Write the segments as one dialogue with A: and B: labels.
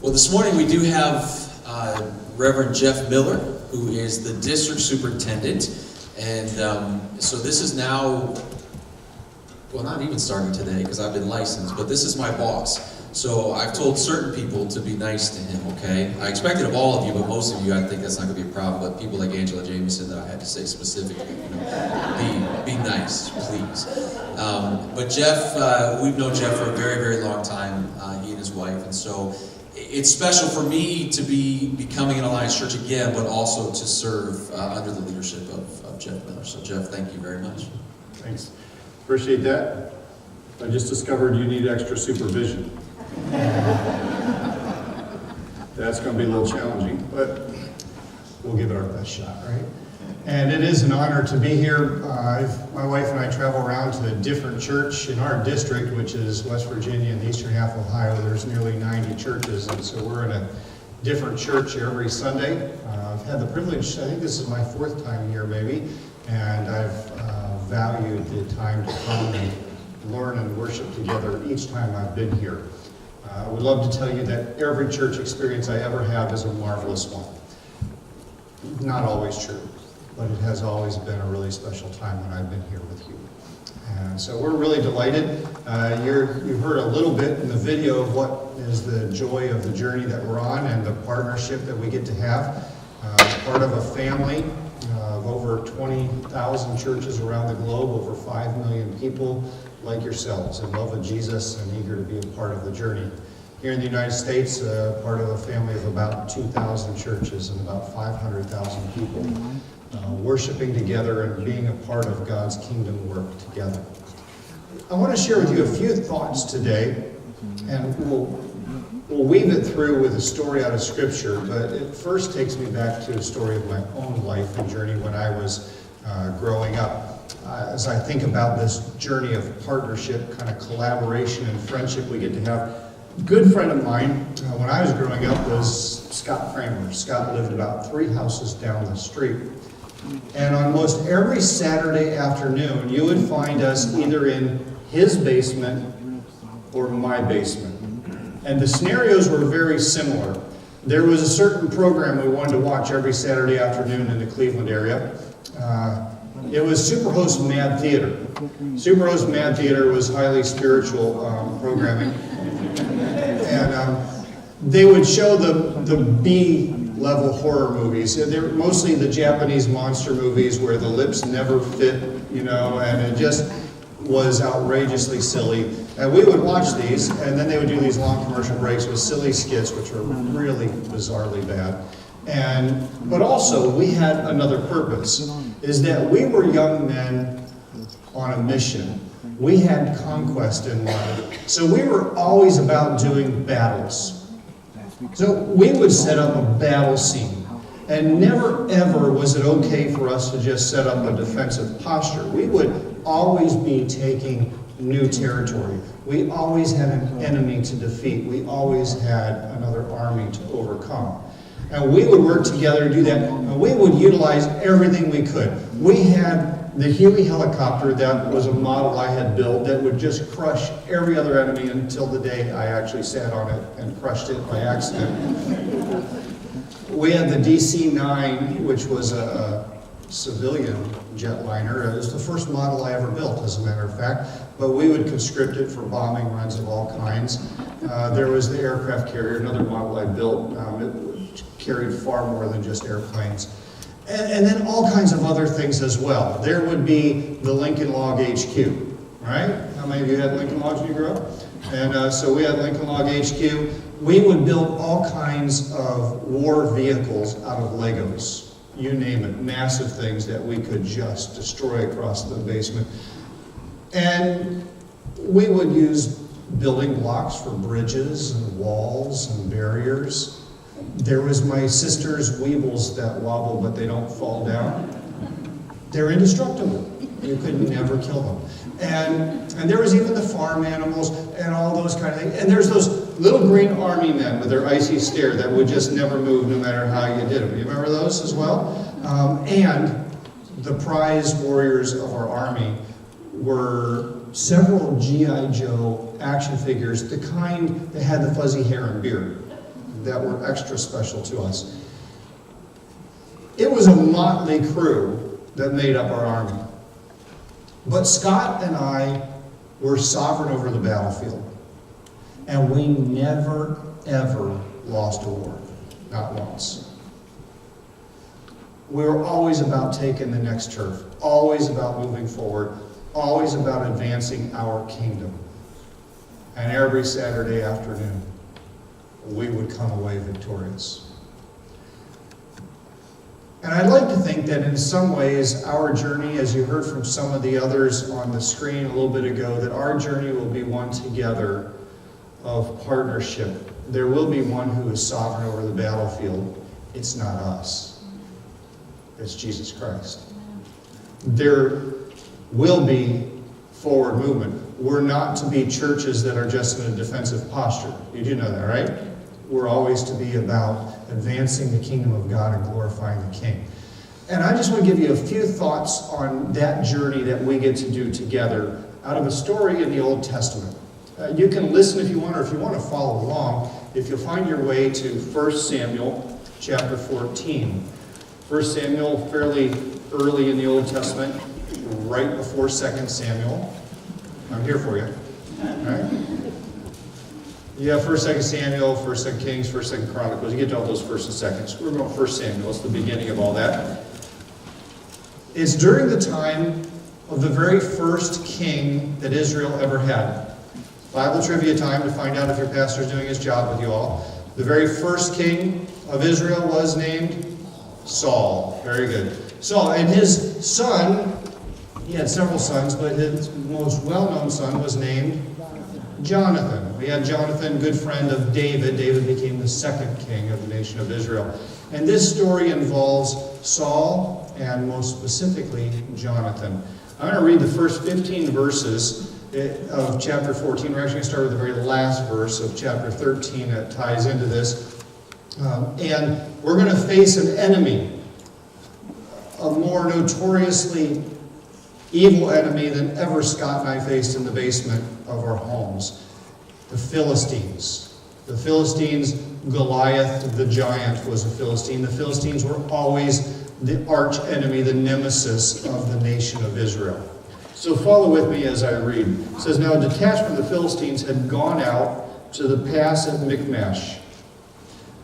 A: Well, this morning we do have Reverend Jeff Miller, who is the district superintendent, and so this is now, well, not even starting today because I've been licensed, but this is my boss. So I've told certain people to be nice to him, okay? I expect it of all of you, but most of you, I think that's not going to be a problem. But people like Angela Jameson that I had to say specifically, be nice, please. But Jeff, we've known Jeff for a very, very long time, he and his wife, and so it's special for me to be coming in Alliance Church again, but also to serve under the leadership of Jeff Miller. So Jeff, thank you very much.
B: Thanks. Appreciate that. I just discovered you need extra supervision. That's going to be a little challenging, but we'll give it our best shot, right? And it is an honor to be here. My wife and I travel around to a different church in our district, which is West Virginia and the eastern half of Ohio. There's nearly 90 churches, and so we're in a different church every Sunday. I've had the privilege, I think this is my fourth time here maybe, and I've valued the time to come and learn and worship together each time I've been here. I would love to tell you that every church experience I ever have is a marvelous one. Not always true, but it has always been a really special time when I've been here with you. And so we're really delighted. You heard a little bit in the video of what is the joy of the journey that we're on and the partnership that we get to have. Part of a family of over 20,000 churches around the globe, over 5 million people like yourselves in love with Jesus and eager to be a part of the journey. Here in the United States, part of a family of about 2,000 churches and about 500,000 people worshiping together and being a part of God's kingdom work together. I want to share with you a few thoughts today, and we'll weave it through with a story out of Scripture, but it first takes me back to a story of my own life and journey when I was growing up. As I think about this journey of partnership, kind of collaboration and friendship we get to have, a good friend of mine when I was growing up was Scott Kramer. Scott lived about 3 houses down the street. And on most every Saturday afternoon, you would find us either in his basement or my basement. And the scenarios were very similar. There was a certain program we wanted to watch every Saturday afternoon in the Cleveland area. It was Superhost Mad Theater. Superhost Mad Theater was highly spiritual programming. And they would show the B-level horror movies. They were mostly the Japanese monster movies where the lips never fit, and it just was outrageously silly. And we would watch these, and then they would do these long commercial breaks with silly skits, which were really bizarrely bad. But also, we had another purpose, is that we were young men on a mission. We had conquest in mind. So we were always about doing battles. So we would set up a battle scene. And never ever was it okay for us to just set up a defensive posture. We would always be taking new territory. We always had an enemy to defeat. We always had another army to overcome. And we would work together to do that. And we would utilize everything we could. We had the Huey helicopter that was a model I had built that would just crush every other enemy until the day I actually sat on it and crushed it by accident. We had the DC-9, which was a civilian jetliner. It was the first model I ever built, as a matter of fact. But we would conscript it for bombing runs of all kinds. There was the aircraft carrier, another model I built. It carried far more than just airplanes. And then all kinds of other things as well. There would be the Lincoln Log HQ, right? How many of you had Lincoln Logs when you grew up? And so we had Lincoln Log HQ. We would build all kinds of war vehicles out of Legos. You name it, massive things that we could just destroy across the basement. And we would use building blocks for bridges and walls and barriers. There was my sister's Weebles that wobble, but they don't fall down. They're indestructible. You could never kill them. And there was even the farm animals and all those kind of things. And there's those little green army men with their icy stare that would just never move no matter how you did them. You remember those as well? And the prize warriors of our army were several G.I. Joe action figures, the kind that had the fuzzy hair and beard. that were extra special to us. It was a motley crew that made up our army. But Scott and I were sovereign over the battlefield. And we never, ever lost a war. Not once. We were always about taking the next turf. Always about moving forward. Always about advancing our kingdom. And every Saturday afternoon, we would come away victorious. And I'd like to think that in some ways, our journey, as you heard from some of the others on the screen a little bit ago, that our journey will be one together of partnership. There will be one who is sovereign over the battlefield. It's not us. It's Jesus Christ. There will be forward movement. We're not to be churches that are just in a defensive posture. You do know that, right? We're always to be about advancing the kingdom of God and glorifying the King. And I just want to give you a few thoughts on that journey that we get to do together out of a story in the Old Testament. You can listen if you want, or if you want to follow along, if you'll find your way to 1 Samuel chapter 14. 1 Samuel, fairly early in the Old Testament, right before 2 Samuel. I'm here for you. All right? You have 1st, 2nd Samuel, 1st, 2nd Kings, 1st, 2nd Chronicles. You get to all those 1st and 2nd. We're going 1 Samuel. It's the beginning of all that. It's during the time of the very first king that Israel ever had. Bible trivia time to find out if your pastor's doing his job with you all. The very first king of Israel was named Saul. Very good. Saul, and his son, he had several sons, but his most well-known son was named Jonathan. We had Jonathan, good friend of David. David became the second king of the nation of Israel. And this story involves Saul and most specifically Jonathan. I'm going to read the first 15 verses of chapter 14. We're actually going to start with the very last verse of chapter 13 that ties into this. And we're going to face an enemy, a more notoriously evil enemy than ever Scott and I faced in the basement of our homes. The Philistines. The Philistines, Goliath the giant was a Philistine. The Philistines were always the arch enemy, the nemesis of the nation of Israel. So follow with me as I read. It says, now a detachment of the Philistines had gone out to the pass at Michmash.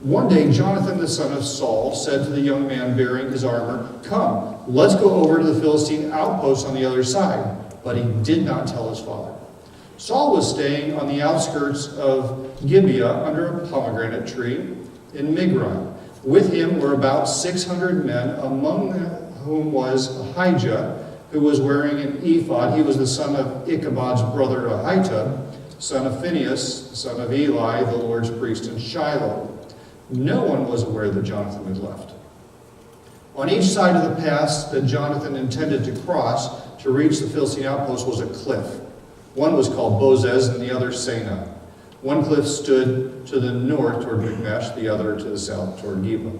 B: One day, Jonathan, the son of Saul, said to the young man bearing his armor, come, let's go over to the Philistine outpost on the other side. But he did not tell his father. Saul was staying on the outskirts of Gibeah under a pomegranate tree in Migron. With him were about 600 men, among whom was Ahijah, who was wearing an ephod. He was the son of Ichabod's brother Ahitub, son of Phinehas, son of Eli, the Lord's priest in Shiloh. No one was aware that Jonathan had left. On each side of the pass that Jonathan intended to cross to reach the Philistine outpost was a cliff. One was called Bozez and the other Sena. One cliff stood to the north toward Michmash, the other to the south toward Geba.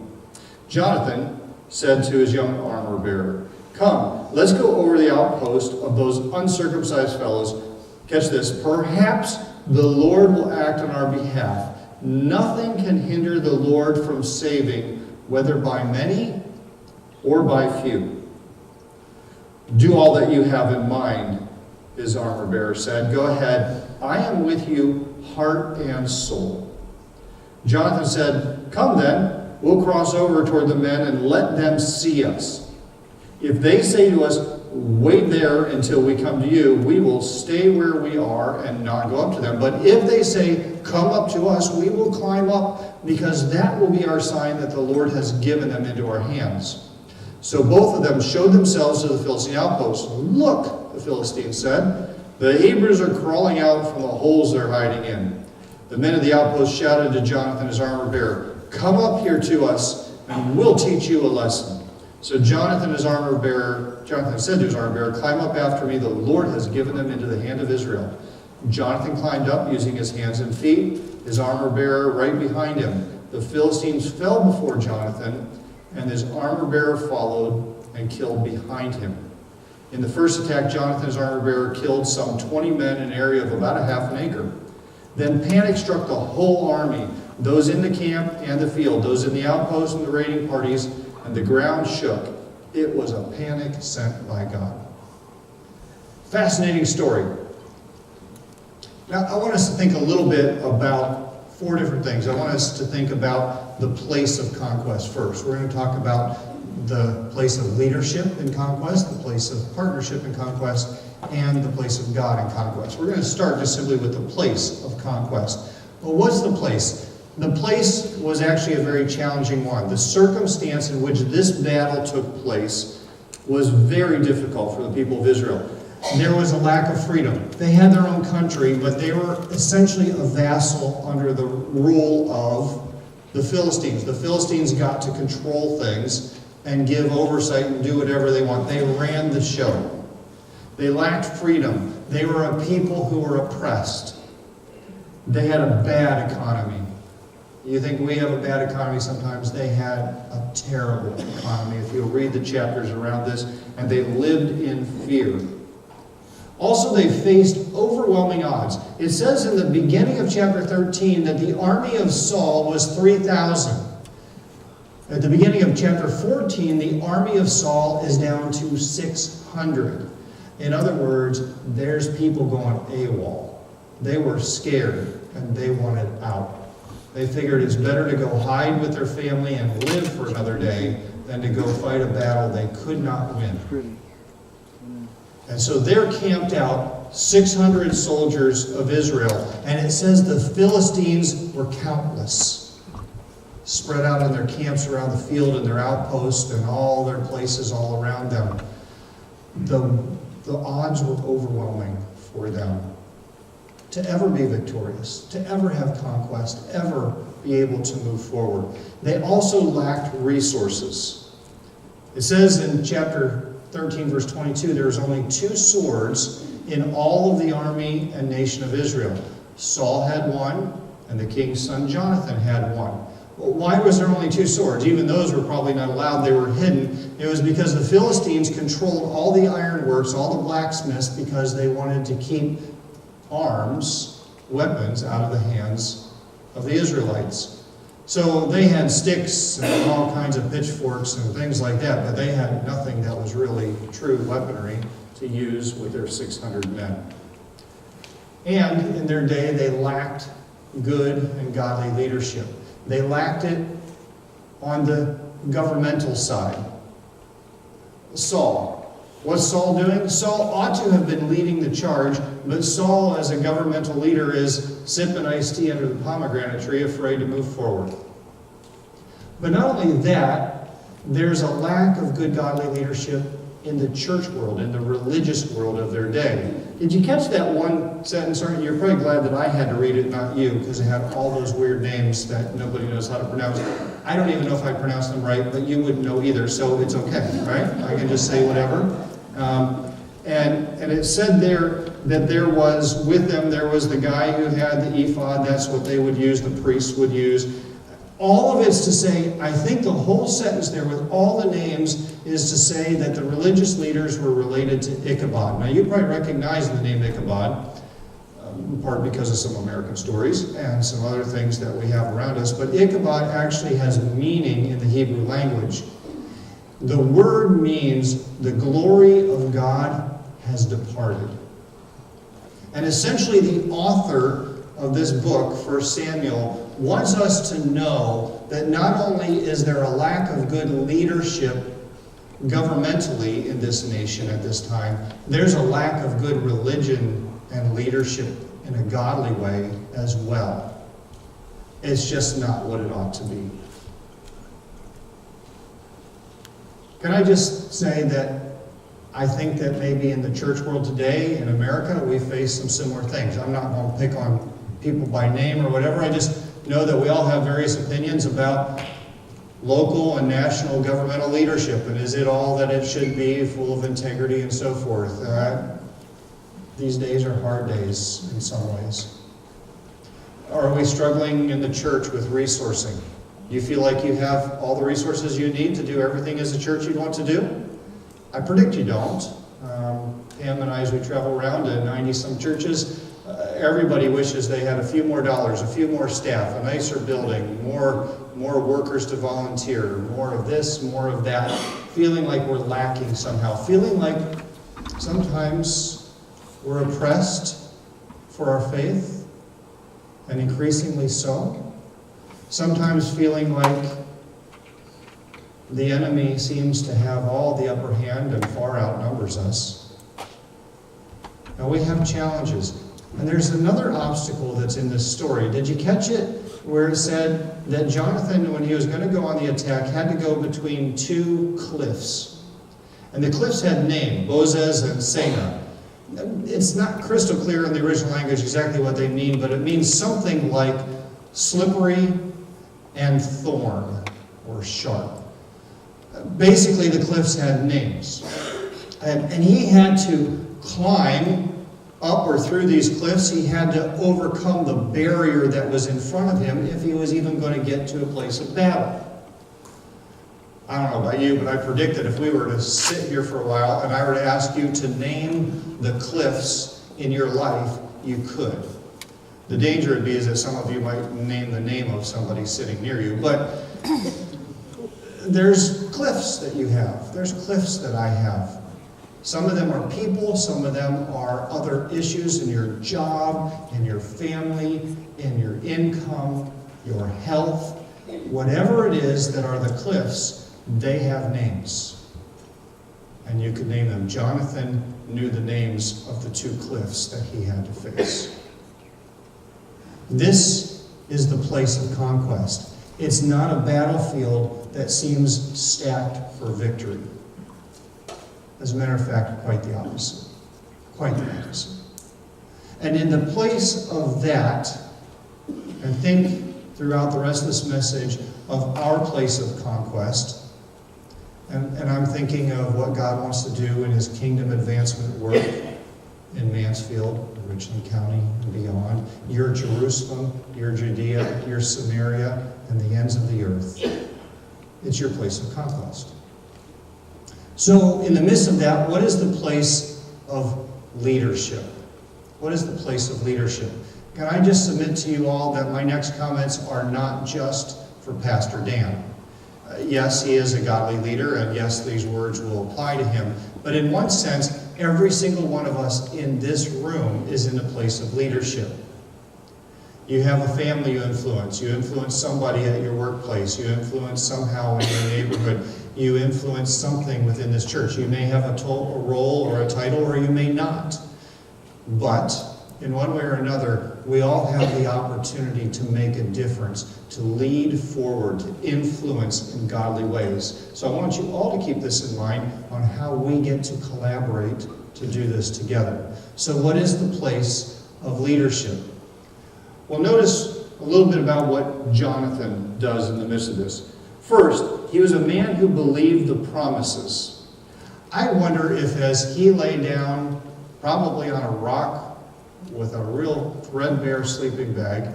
B: Jonathan said to his young armor-bearer, come, let's go over the outpost of those uncircumcised fellows. Catch this. Perhaps the Lord will act on our behalf. Nothing can hinder the Lord from saving, whether by many or by few. Do all that you have in mind, his armor-bearer said. Go ahead. I am with you, heart and soul. Jonathan said, come then, we'll cross over toward the men and let them see us. If they say to us, wait there until we come to you, we will stay where we are and not go up to them. But if they say, come up to us, we will climb up, because that will be our sign that the Lord has given them into our hands. So both of them showed themselves to the Philistine outpost. Look, the Philistines said, the Hebrews are crawling out from the holes they're hiding in. The men of the outpost shouted to Jonathan, his armor-bearer, come up here to us, and we'll teach you a lesson. So Jonathan said to his armor-bearer, climb up after me, the Lord has given them into the hand of Israel. Jonathan climbed up using his hands and feet, his armor-bearer right behind him. The Philistines fell before Jonathan, and his armor-bearer followed and killed behind him. In the first attack, Jonathan, his armor-bearer, killed some 20 men in an area of about a half an acre. Then panic struck the whole army, those in the camp and the field, those in the outposts and the raiding parties, and the ground shook. It was a panic sent by God. Fascinating story. Now, I want us to think a little bit about 4 different things. I want us to think about the place of conquest first. We're going to talk about the place of leadership in conquest, the place of partnership in conquest, and the place of God in conquest. We're going to start just simply with the place of conquest. Well, what's the place? The place was actually a very challenging one. The circumstance in which this battle took place was very difficult for the people of Israel. There was a lack of freedom. They had their own country, but they were essentially a vassal under the rule of the Philistines. The Philistines got to control things and give oversight and do whatever they want. They ran the show. They lacked freedom. They were a people who were oppressed. They had a bad economy. You think we have a bad economy sometimes? They had a terrible economy. If you'll read the chapters around this, and they lived in fear. Also, they faced overwhelming odds. It says in the beginning of chapter 13 that the army of Saul was 3,000. At the beginning of chapter 14, the army of Saul is down to 600. In other words, there's people going AWOL. They were scared and they wanted out. They figured it's better to go hide with their family and live for another day than to go fight a battle they could not win. And so they're camped out, 600 soldiers of Israel. And it says the Philistines were countless, spread out in their camps around the field and their outposts and all their places all around them. The odds were overwhelming for them to ever be victorious, to ever have conquest, ever be able to move forward. They also lacked resources. It says in chapter 13, verse 22, there was only 2 swords in all of the army and nation of Israel. Saul had one, and the king's son Jonathan had one. Well, why was there only 2 swords? Even those were probably not allowed. They were hidden. It was because the Philistines controlled all the ironworks, all the blacksmiths, because they wanted to keep arms, weapons, out of the hands of the Israelites. So they had sticks and all kinds of pitchforks and things like that, but they had nothing that was really true weaponry to use with their 600 men. And in their day, they lacked good and godly leadership. They lacked it on the governmental side. Saul. What's Saul doing? Saul ought to have been leading the charge, but Saul, as a governmental leader, is sipping iced tea under the pomegranate tree, afraid to move forward. But not only that, there's a lack of good godly leadership in the church world, in the religious world of their day. Did you catch that one sentence? You're probably glad that I had to read it, not you, because it had all those weird names that nobody knows how to pronounce. I don't even know if I pronounced them right, but you wouldn't know either, so it's okay, right? I can just say whatever. And it said there that there was, with them, there was the guy who had the ephod. That's what they would use, the priests would use. All of it's to say, I think the whole sentence there with all the names is to say that the religious leaders were related to Ichabod. Now, you probably recognize the name Ichabod, in part because of some American stories and some other things that we have around us. But Ichabod actually has meaning in the Hebrew language. The word means the glory of God has departed. And essentially the author of this book, 1 Samuel, wants us to know that not only is there a lack of good leadership governmentally in this nation at this time, there's a lack of good religion and leadership in a godly way as well. It's just not what it ought to be. Can I just say that I think that maybe in the church world today, in America, we face some similar things. I'm not going to pick on people by name or whatever. I just know that we all have various opinions about local and national governmental leadership, and is it all that it should be, full of integrity and so forth. These days are hard days in some ways. Are we struggling in the church with resourcing? Do you feel like you have all the resources you need to do everything as a church you want to do? I predict you don't. Pam and I, as we travel around to 90-some churches, Everybody wishes they had a few more dollars, a few more staff, a nicer building, more workers to volunteer, more of this, more of that, feeling like we're lacking somehow, feeling like sometimes we're oppressed for our faith, and increasingly so. Sometimes feeling like the enemy seems to have all the upper hand and far outnumbers us. Now we have challenges. And there's another obstacle that's in this story. Did you catch it? Where it said that Jonathan, when he was going to go on the attack, had to go between two cliffs. And the cliffs had name, Bozez and Sena. It's not crystal clear in the original language exactly what they mean, but it means something like slippery and thorn, or sharp. Basically, the cliffs had names. And he had to climb up or through these cliffs. He had to overcome the barrier that was in front of him if he was even going to get to a place of battle. I don't know about you, but I predict that if we were to sit here for a while and I were to ask you to name the cliffs in your life, you could. The danger would be is that some of you might name the name of somebody sitting near you, but there's cliffs that you have. There's cliffs that I have. Some of them are people, some of them are other issues in your job, in your family, in your income, your health. Whatever it is that are the cliffs, they have names. And you could name them. Jonathan knew the names of the two cliffs that he had to face. This is the place of conquest. It's not a battlefield that seems stacked for victory. As a matter of fact, quite the opposite. Quite the opposite. And in the place of that, and think throughout the rest of this message of our place of conquest, and I'm thinking of what God wants to do in his kingdom advancement work in Mansfield, Richland County, and beyond. Your Jerusalem, your Judea, your Samaria, and the ends of the earth. It's your place of conquest. So, in the midst of that, what is the place of leadership? What is the place of leadership? Can I just submit to you all that my next comments are not just for Pastor Dan? Yes, he is a godly leader, and yes, these words will apply to him. But in one sense, every single one of us in this room is in a place of leadership. You have a family you influence. You influence somebody at your workplace. You influence somehow in your neighborhood. You influence something within this church. You may have a role or a title, or you may not. But in one way or another, we all have the opportunity to make a difference, to lead forward, to influence in godly ways. So I want you all to keep this in mind on how we get to collaborate to do this together. So what is the place of leadership? Well, notice a little bit about what Jonathan does in the midst of this. First, he was a man who believed the promises. I wonder if as he lay down, probably on a rock with a real threadbare sleeping bag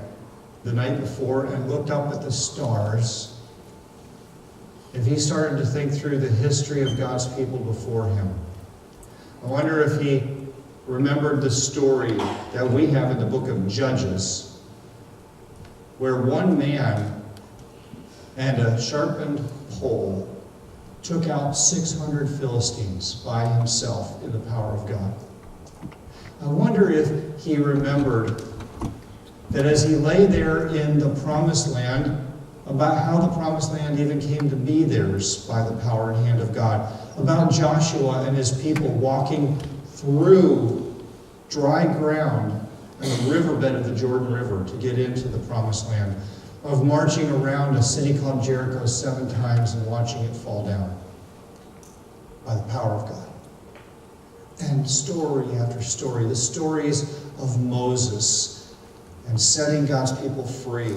B: the night before and looked up at the stars, if he started to think through the history of God's people before him. I wonder if he remembered the story that we have in the book of Judges, where one man and a sharpened pole took out 600 Philistines by himself in the power of God. I wonder if he remembered that as he lay there in the promised land, about how the promised land even came to be theirs by the power and hand of God, about Joshua and his people walking through dry ground and the riverbed of the Jordan River to get into the promised land, of marching around a city called Jericho 7 times and watching it fall down by the power of God. And story after story, the stories of Moses and setting God's people free,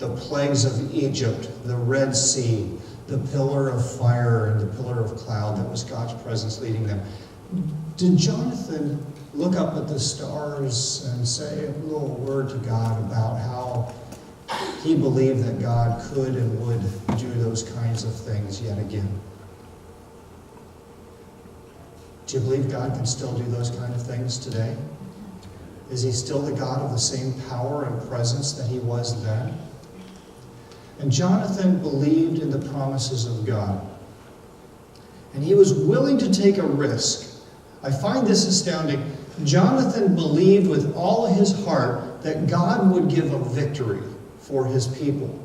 B: the plagues of Egypt, the Red Sea, the pillar of fire and the pillar of cloud that was God's presence leading them. Did Jonathan look up at the stars and say a little word to God about how he believed that God could and would do those kinds of things yet again? Do you believe God can still do those kind of things today? Is he still the God of the same power and presence that he was then? And Jonathan believed in the promises of God. And he was willing to take a risk. I find this astounding. Jonathan believed with all his heart that God would give a victory for his people.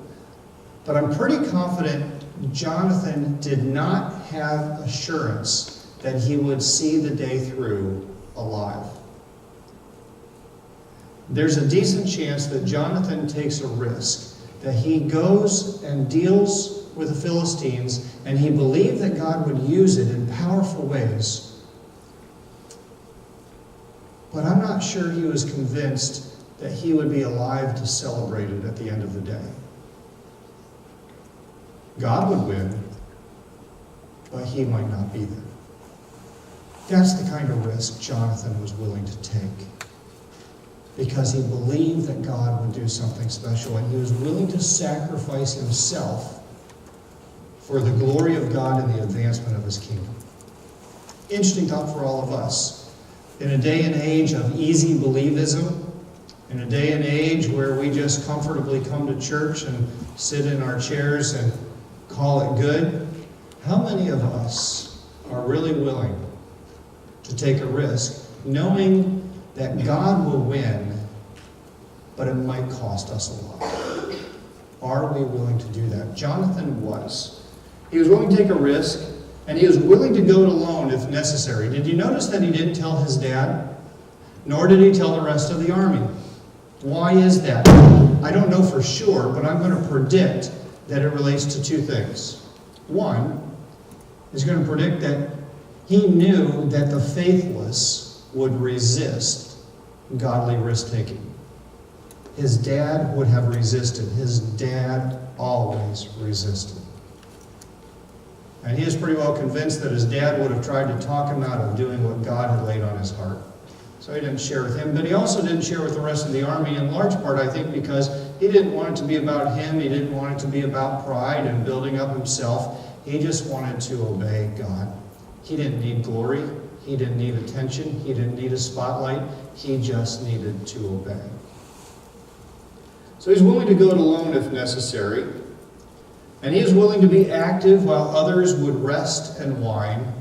B: But I'm pretty confident Jonathan did not have assurance that he would see the day through alive. There's a decent chance that Jonathan takes a risk, that he goes and deals with the Philistines, and he believed that God would use it in powerful ways. But I'm not sure he was convinced that he would be alive to celebrate it at the end of the day. God would win, but he might not be there. That's the kind of risk Jonathan was willing to take, because he believed that God would do something special, and he was willing to sacrifice himself for the glory of God and the advancement of his kingdom. Interesting thought for all of us. In a day and age of easy believism, in a day and age where we just comfortably come to church and sit in our chairs and call it good, how many of us are really willing to take a risk, knowing that God will win, but it might cost us a lot? Are we willing to do that? Jonathan was. He was willing to take a risk, and he was willing to go it alone if necessary. Did you notice that he didn't tell his dad? Nor did he tell the rest of the army. Why is that? I don't know for sure, but I'm going to predict that it relates to two things. One is going to predict that he knew that the faithless would resist godly risk-taking. His dad would have resisted. His dad always resisted. And he is pretty well convinced that his dad would have tried to talk him out of doing what God had laid on his heart. So he didn't share with him, but he also didn't share with the rest of the army, in large part, I think, because he didn't want it to be about him. He didn't want it to be about pride and building up himself. He just wanted to obey God. He didn't need glory. He didn't need attention. He didn't need a spotlight. He just needed to obey. So he's willing to go it alone if necessary. And he is willing to be active while others would rest and whine,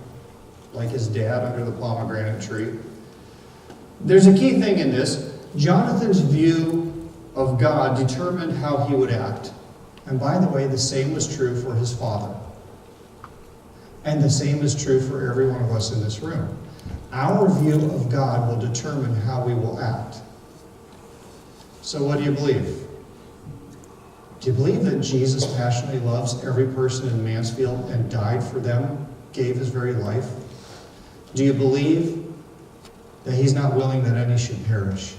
B: like his dad under the pomegranate tree. There's a key thing in this. Jonathan's view of God determined how he would act. And by the way, the same was true for his father. And the same is true for every one of us in this room. Our view of God will determine how we will act. So what do you believe? Do you believe that Jesus passionately loves every person in Mansfield and died for them, gave his very life? Do you believe that he's not willing that any should perish?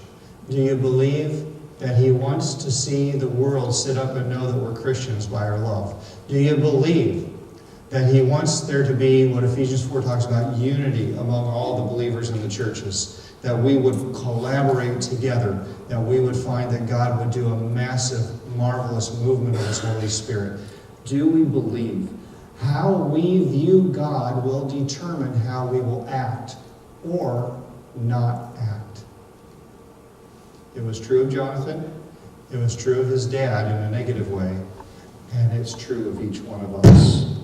B: Do you believe that he wants to see the world sit up and know that we're Christians by our love? Do you believe that he wants there to be what Ephesians 4 talks about, unity among all the believers in the churches, that we would collaborate together, that we would find that God would do a massive, marvelous movement of his Holy Spirit? Do we believe? How we view God will determine how we will act or not act. It was true of Jonathan. It was true of his dad in a negative way. And it's true of each one of us.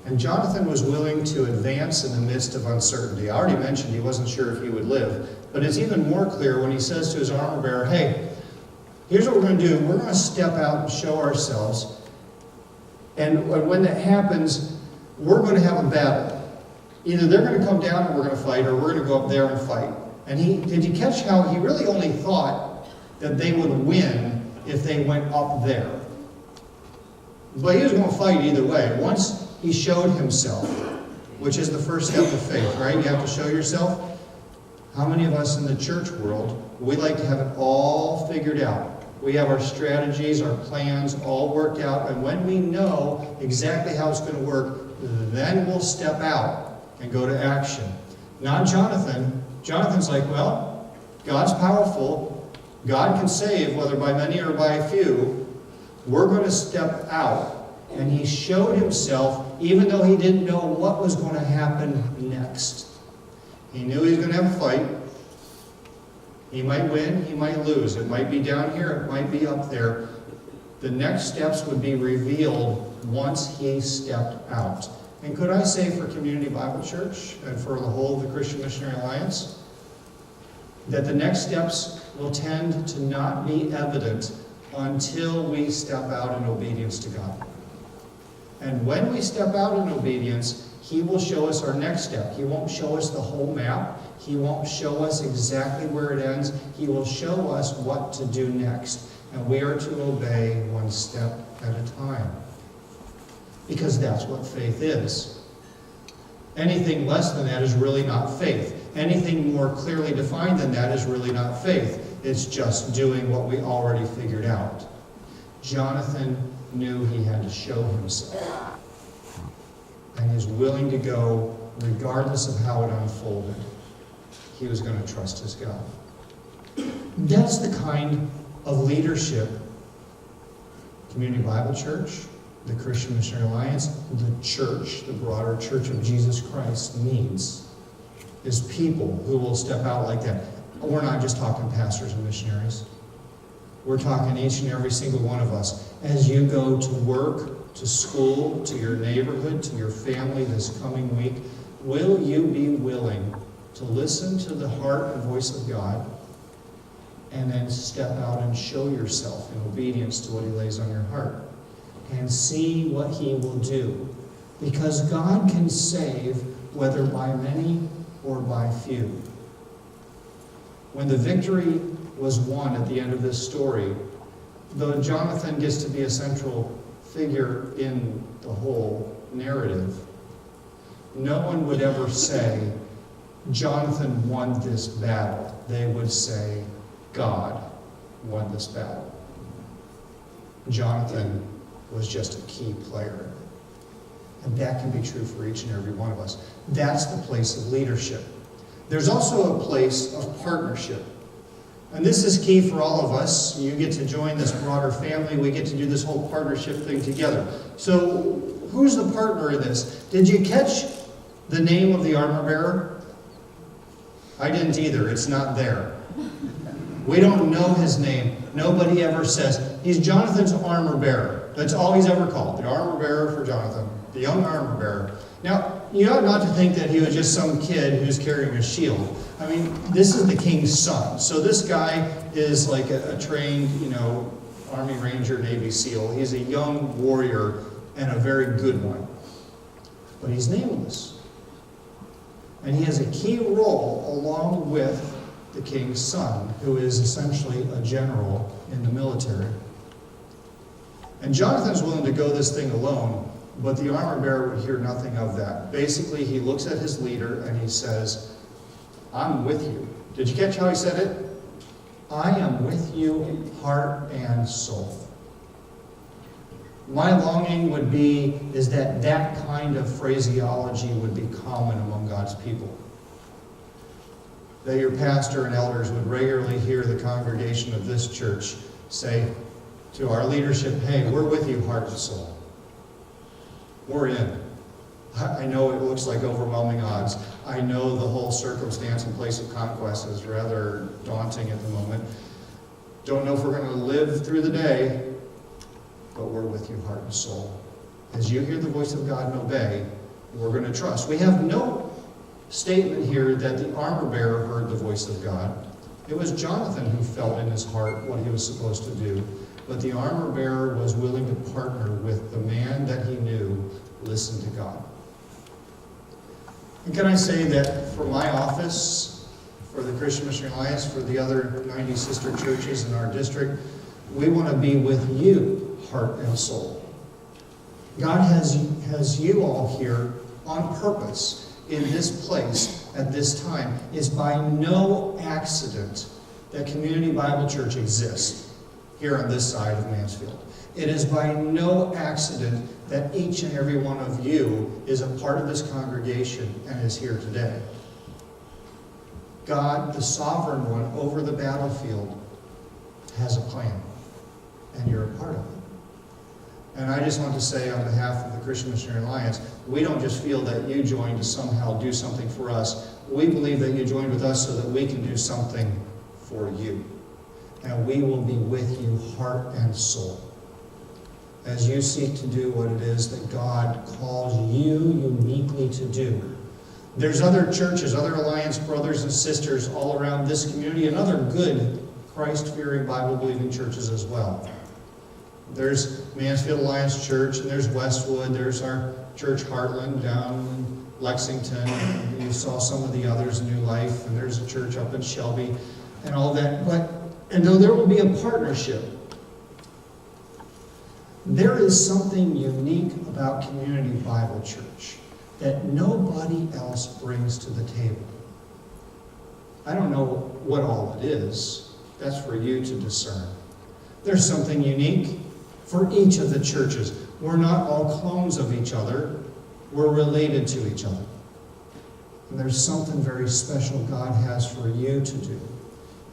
B: And Jonathan was willing to advance in the midst of uncertainty. I already mentioned he wasn't sure if he would live. But it's even more clear when he says to his armor bearer, hey, here's what we're going to do. We're going to step out and show ourselves. And when that happens, we're going to have a battle. Either they're going to come down and we're going to fight, or we're going to go up there and fight. And did you catch how he really only thought that they would win if they went up there? But he was going to fight either way. Once he showed himself, which is the first step of faith, right? You have to show yourself. How many of us in the church world, we like to have it all figured out? We have our strategies, our plans all worked out, and when we know exactly how it's going to work, then we'll step out and go to action. Not Jonathan. Jonathan's like, well, God's powerful. God can save, whether by many or by a few. We're going to step out. And he showed himself, even though he didn't know what was going to happen next. He knew he was going to have a fight. He might win, he might lose. It might be down here, it might be up there. The next steps would be revealed once he stepped out. And could I say for Community Bible Church and for the whole of the Christian Missionary Alliance, that the next steps will tend to not be evident until we step out in obedience to God. And when we step out in obedience, he will show us our next step. He won't show us the whole map. He won't show us exactly where it ends. He will show us what to do next. And we are to obey one step at a time. Because that's what faith is. Anything less than that is really not faith. Anything more clearly defined than that is really not faith. It's just doing what we already figured out. Jonathan knew he had to show himself. And he was willing to go regardless of how it unfolded. He was going to trust his God. That's the kind of leadership Community Bible Church, the Christian Missionary Alliance, the church, the broader Church of Jesus Christ needs, is people who will step out like that. We're not just talking pastors and missionaries. We're talking each and every single one of us. As you go to work, to school, to your neighborhood, to your family this coming week, will you be willing to listen to the heart and voice of God and then step out and show yourself in obedience to what he lays on your heart and see what he will do? Because God can save whether by many or by few. When the victory was won at the end of this story, though Jonathan gets to be a central figure in the whole narrative, no one would ever say, Jonathan won this battle. They would say, God won this battle. Jonathan was just a key player. And that can be true for each and every one of us. That's the place of leadership. There's also a place of partnership. And this is key for all of us. You get to join this broader family. We get to do this whole partnership thing together. So who's the partner in this? Did you catch the name of the armor bearer? I didn't either. It's not there. We don't know his name. Nobody ever says, he's Jonathan's armor bearer. That's all he's ever called, the armor bearer for Jonathan, the young armor bearer. Now, you ought not to think that he was just some kid who's carrying a shield. I mean, this is the king's son. So this guy is like a trained, Army Ranger, Navy SEAL. He's a young warrior and a very good one. But he's nameless. And he has a key role along with the king's son, who is essentially a general in the military. And Jonathan's willing to go this thing alone, but the armor bearer would hear nothing of that. Basically, he looks at his leader and he says, I'm with you. Did you catch how he said it? I am with you, heart and soul. My longing would be is that kind of phraseology would be common among God's people. That your pastor and elders would regularly hear the congregation of this church say to our leadership, hey, we're with you, heart and soul. We're in. I know it looks like overwhelming odds. I know the whole circumstance and place of conquest is rather daunting at the moment. Don't know if we're going to live through the day, but we're with you, heart and soul. As you hear the voice of God and obey, we're going to trust. We have no statement here that the armor bearer heard the voice of God. It was Jonathan who felt in his heart what he was supposed to do. But the armor bearer was willing to partner with the man that he knew listened to God. And can I say that for my office, for the Christian Missionary Alliance, for the other 90 sister churches in our district, we want to be with you, heart and soul. God has you all here on purpose in this place at this time. It's by no accident that Community Bible Church exists here on this side of Mansfield. It is by no accident that each and every one of you is a part of this congregation and is here today. God, the sovereign one over the battlefield, has a plan, and you're a part of it. And I just want to say on behalf of the Christian Missionary Alliance, we don't just feel that you joined to somehow do something for us. We believe that you joined with us so that we can do something for you. And we will be with you heart and soul as you seek to do what it is that God calls you uniquely to do. There's other churches, other Alliance brothers and sisters all around this community, and other good Christ-fearing, Bible-believing churches as well. There's Mansfield Alliance Church, and there's Westwood, there's our church Heartland down in Lexington, and you saw some of the others, New Life, and there's a church up in Shelby, and all that. And though there will be a partnership, there is something unique about Community Bible Church that nobody else brings to the table. I don't know what all it is. That's for you to discern. There's something unique for each of the churches. We're not all clones of each other. We're related to each other. And there's something very special God has for you to do.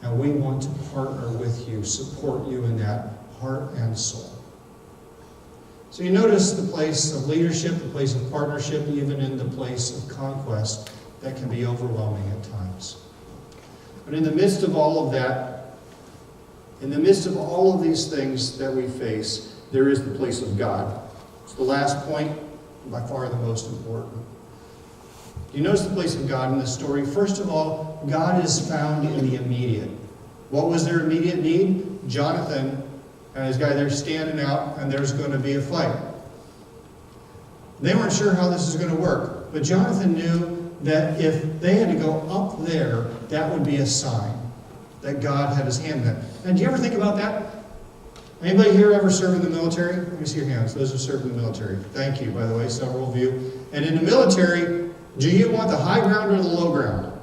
B: And we want to partner with you, support you in that heart and soul. So you notice the place of leadership, the place of partnership, even in the place of conquest, that can be overwhelming at times. But in the midst of all of that, in the midst of all of these things that we face, there is the place of God. It's the last point, by far the most important. You notice the place of God in this story. First of all, God is found in the immediate. What was their immediate need? Jonathan and his guy there standing out, and there's going to be a fight. They weren't sure how this is going to work, but Jonathan knew that if they had to go up there, that would be a sign that God had his hand in it. And do you ever think about that? Anybody here ever serve in the military? Let me see your hands. Those who serve in the military. Thank you, by the way, several of you. And in the military, do you want the high ground or the low ground?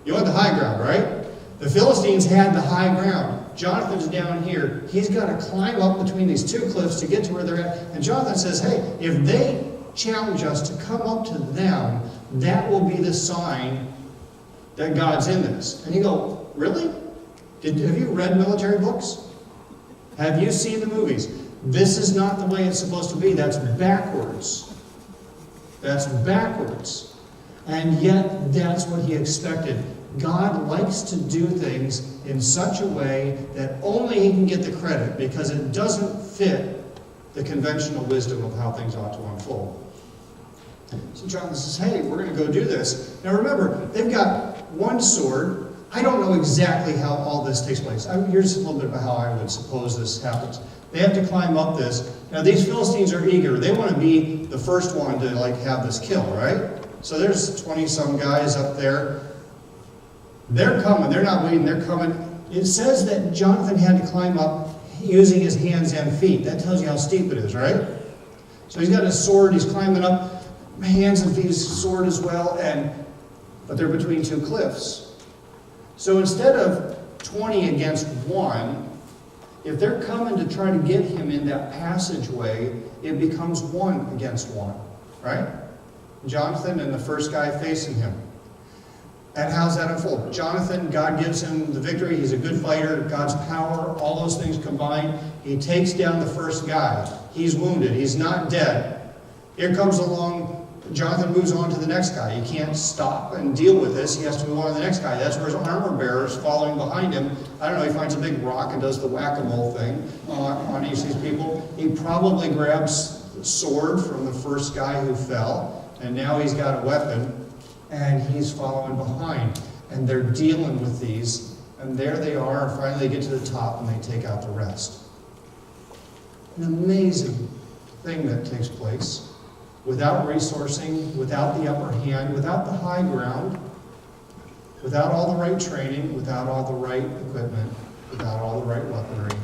B: You want the high ground, right? The Philistines had the high ground. Jonathan's down here. He's got to climb up between these two cliffs to get to where they're at. And Jonathan says, hey, if they challenge us to come up to them, that will be the sign that God's in this. And you go, really? Have you read military books? Have you seen the movies? This is not the way it's supposed to be. That's backwards. That's backwards. And yet, that's what he expected. God likes to do things in such a way that only he can get the credit because it doesn't fit the conventional wisdom of how things ought to unfold. So Jonathan says, hey, we're going to go do this. Now remember, they've got one sword. I don't know exactly how all this takes place. Here's a little bit about how I would suppose this happens. They have to climb up this. Now these Philistines are eager. They want to be the first one to have this kill, right? So there's 20-some guys up there. They're coming. They're not waiting. They're coming. It says that Jonathan had to climb up using his hands and feet. That tells you how steep it is, right? So he's got his sword. He's climbing up, hands and feet, his sword as well. But they're between two cliffs. So instead of 20 against 1, if they're coming to try to get him in that passageway, it becomes 1 against 1, right? Jonathan and the first guy facing him. And how's that unfold? Jonathan, God gives him the victory. He's a good fighter. God's power, all those things combined. He takes down the first guy. He's wounded. He's not dead. Here comes along, Jonathan moves on to the next guy. He can't stop and deal with this. He has to move on to the next guy. That's where his armor bearer is following behind him. I don't know, he finds a big rock and does the whack-a-mole thing on each of these people. He probably grabs the sword from the first guy who fell, and now he's got a weapon. And he's following behind. And they're dealing with these. And there they are. And finally they get to the top and they take out the rest. An amazing thing that takes place. Without resourcing, without the upper hand, without the high ground, without all the right training, without all the right equipment, without all the right weaponry,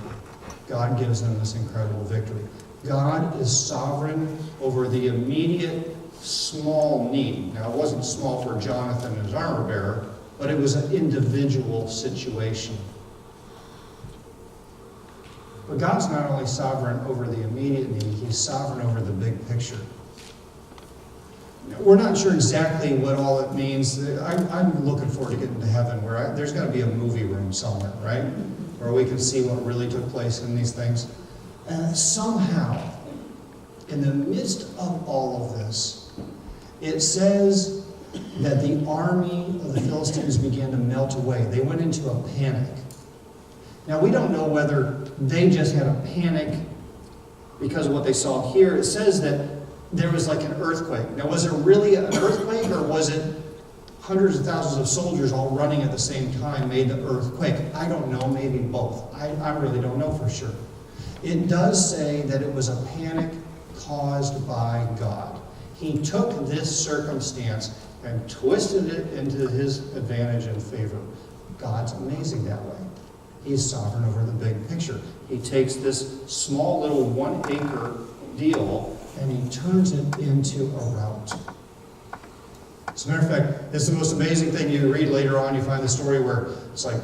B: God gives them this incredible victory. God is sovereign over the immediate small need. Now, it wasn't small for Jonathan and his armor bearer, but it was an individual situation. But God's not only sovereign over the immediate need, he's sovereign over the big picture. We're not sure exactly what all it means. I'm looking forward to getting to heaven where there's got to be a movie room somewhere, right? Where we can see what really took place in these things. Somehow, in the midst of all of this, it says that the army of the Philistines began to melt away. They went into a panic. Now, we don't know whether they just had a panic because of what they saw here. It says that there was like an earthquake. Now, was it really an earthquake, or was it hundreds of thousands of soldiers all running at the same time made the earthquake? I don't know, maybe both. I really don't know for sure. It does say that it was a panic caused by God. He took this circumstance and twisted it into his advantage and favor. God's amazing that way. He's sovereign over the big picture. He takes this small little 1 acre deal and he turns it into a route. As a matter of fact, it's the most amazing thing. You read later on, you find the story where it's like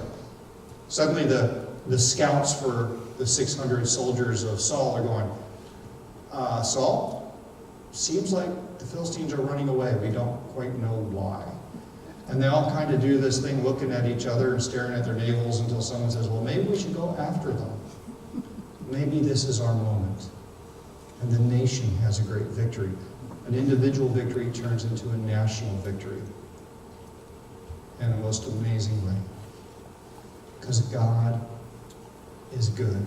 B: suddenly the scouts for the 600 soldiers of Saul are going, Saul, seems like the Philistines are running away. We don't quite know why. And they all kind of do this thing, looking at each other and staring at their navels until someone says, well, maybe we should go after them. Maybe this is our moment. And the nation has a great victory. An individual victory turns into a national victory in a most amazing way. Because God is good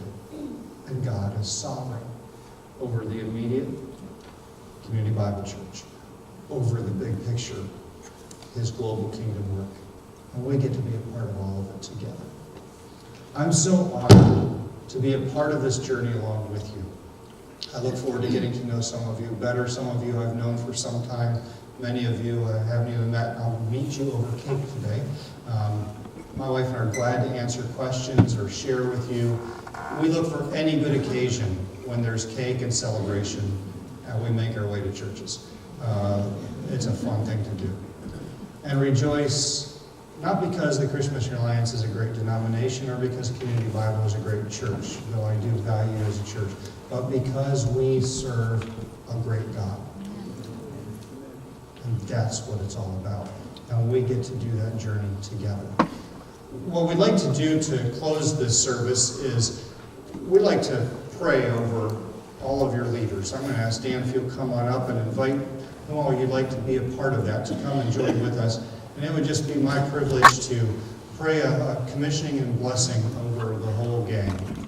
B: and God is sovereign over the immediate Community Bible Church, over the big picture, his global kingdom work. And we get to be a part of all of it together. I'm so honored to be a part of this journey along with you. I look forward to getting to know some of you better. Some of you I've known for some time. Many of you I haven't even met. I'll meet you over cake today. My wife and I are glad to answer questions or share with you. We look for any good occasion when there's cake and celebration, and we make our way to churches. It's a fun thing to do. And rejoice, not because the Christian Missionary Alliance is a great denomination or because Community Bible is a great church, though I do value it as a church, but because we serve a great God. And that's what it's all about. And we get to do that journey together. What we'd like to do to close this service is we'd like to pray over all of your leaders. I'm going to ask Dan if you'll come on up and invite who all you'd like to be a part of that to come and join with us. And it would just be my privilege to pray a commissioning and blessing over the whole gang.